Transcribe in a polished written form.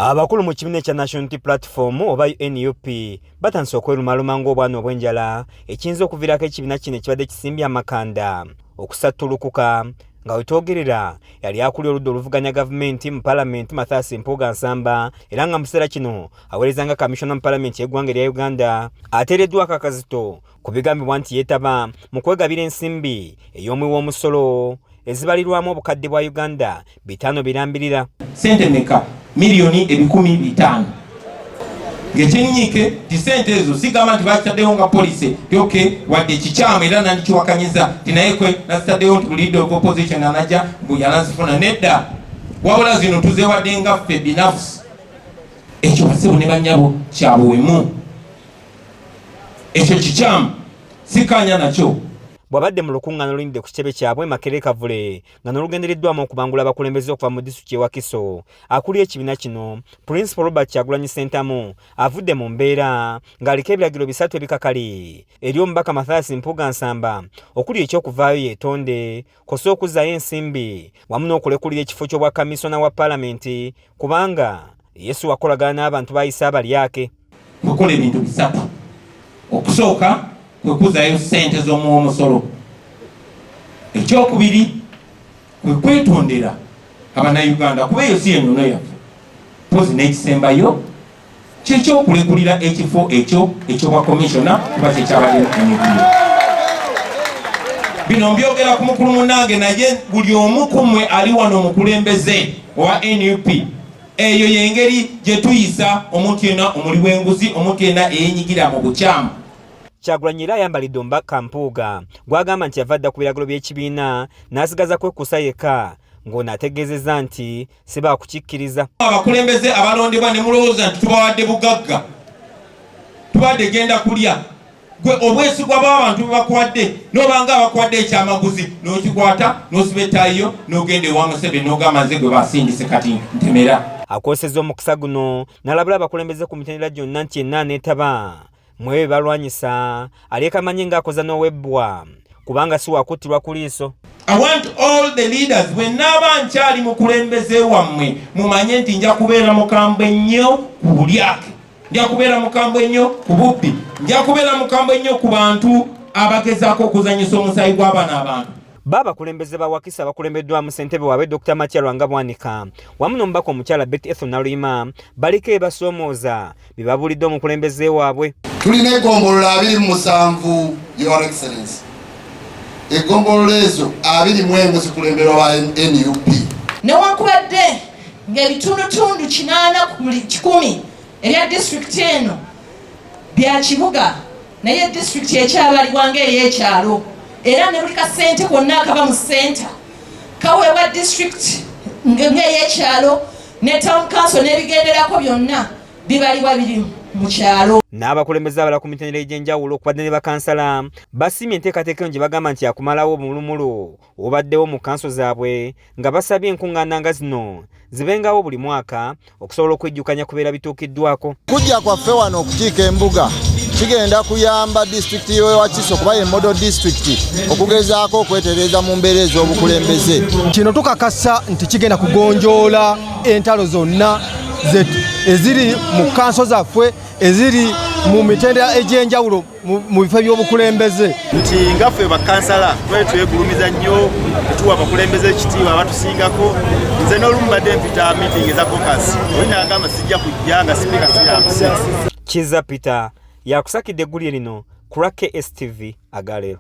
Abakulu mu kibiina kya National Unity Platform oba NUP batandise okwerumaaluma ng'obwana obw'enjala ekiyinza okuviirako ekibiina kino ekibadde kisimbye amakanda okusattulukuka nga wetwogerera yali akulira oludda oluvuganya gavumenti mu palamenti Mathias Mpuuga Nsamba era nga mu kiseera kino aweerezanga kamishona mu palamenti y'eggwanga erya Uganda ateereddwako akazito ku bigambibwa nti yeetaba mu kwegabira ensimbi ey'omwi w'omusolo ezibalirwamu obukadde bwa Uganda 5 birambirira sente meka milioni 15,000 ngekyennyike ti sente ezo sigamba nti bakitaddeyo nga polisi yoke wadde ekikyamu era nandikiwakanyiza tinayekwe nasitaddeyo nti leader of opposition anajja yanazifuna nedda wabula zino tuzeewadde nga ffe binafusi ekyo basibu ne bannyabo kyabuwemu ekyo kikyamu sikanya nakyo bwabadde mu lukuŋŋaana olulinde ku kitebe kyabwe Makerere Kavule nga n'olugendereddwamu okubangula abakulembeze okuva mu disitulikiti y'e Wakiso akulira ekibiina kino Principal Robert Kyagulanyi Ssentamu avudde mu mbeera ng'aliko ebiragiro 3 ebikakali eri omubaka Mathias Mpuuga Nsamba okuli eky'okuvaayo yeetonde kosa okuzzaayo ensimbi wamu n'okulekulira ekifo ky'obwa kamisona wa palamenti kubanga Yesu wakolagana n'abantu bayise abalyake mukola ebintu 3 okusooka kwekuzayo sente z'omusolo ekyokubiri kwetondera abannayuganda kuba eyo si ennono yaffe pozi n'ekisembayo kyekyokulekulira ekifo ekyo ekyobwa komishona kuba kyekyabalimukanibiro bino mbyogera ku mukulu munnange naye buli omu ku mmwe ali wano omukulembeze owa NUP eyo y'engeri gye tuyisa omuntu yenna omuli w'enguzi omuntu yenna eyeenyigira mu bukyamu Kyagulanyi era ayambalidde omubaka Mpuuga gwagamba nti yava dda ku biragiro by'ekibiina n'asigaza kwekuusa yekka ng'ono ategeezezza nti si baakukikkiriza. Abakulembeze abalondebwa ne mulowooza nti tubawadde bugagga tubadde genda kulya gwe obwesigwa bw'abantu bebakuwadde n'obanga abakuwadde ekyamaguzi n'okikwata n'osiba ettaayiyo n'ogenda ewa Museveni n'ogamba nze gwe basindise kati ntemera. Akwesezza omukisa guno n'alabula abakulembeze ku mitendera gyonna nti yenna aneetaba mwe balwanyisa alyekamanye ng'akoza n'owebbwa kubanga si wakuttirwa ku liiso. I want all the leaders bwe naaba nkyali mukulembeze wammwe mumanye nti nja kubeera mukambwe nnyo ku bulyake, nja kubeera mukambwe nnyo ku bubbi, nja kubeera mukambwe nnyo ku bantu abagezaako okuzanyisa omusaayi gw'abaana abantu. Babakulembeze ba Wakiso abakulembeddwamu ssentebe waabwe Dr. Matya Lwanga-Bwanika wamu n'omubaka omukyala Betty Ethel Naluyima baliko ebasoomooza bibabulidde omukulembeze waabwe. Tulina eggombolola 27 Your Excellency. Eggombolola ezo 21 zikulemberwa ba NUP. Newankubadde ng'ebitundutundu 8 ku buli 100 ebya disitulikiti eno bya kibuga naye disitulikiti ekyabalibwa ng'ey'ekyalo era ne buli kasente konna akaba mu senta kaweebwa disitulikiti ng'ey'ekyalo ne town council n'ebigenderako byonna bibalibwa biri mu kyalo. N'abakulembeze abalala ku mitendera egy'enjawulo okubadde ne bakansala basimye enteekateeka eno gye bagamba nti yakumalawo obumulumulo obaddewo mu kanso zaabwe nga basabye enkuŋŋaana nga zino zibengawo buli mwaka okusobola okwejjukanya kubeera bituukiddwako. Kujja kwaffe wano okukiika embuga kigenda kuyamba disitulikiti y'e Wakiso kuba ye model district okugezaako okwetereeza mu mbeera ez'obukulembeze. Kino tukakasa nti kigenda kugonjoola entalo zonna eziri mu kanso zaffe eziri mu mitendera egy'enjawulo mu bifo by'obukulembeze. Nti nga ffe bakansala twegulumiza nnyo tuwa abakulembeze ekitiibwa abatusingako. Nze n'olumu badde mpita meeting eza caucus olina agamba sijja kujja nga sipiika siyambise. Kizza Peter yakusakidde eggulire lino ku STV Agalero.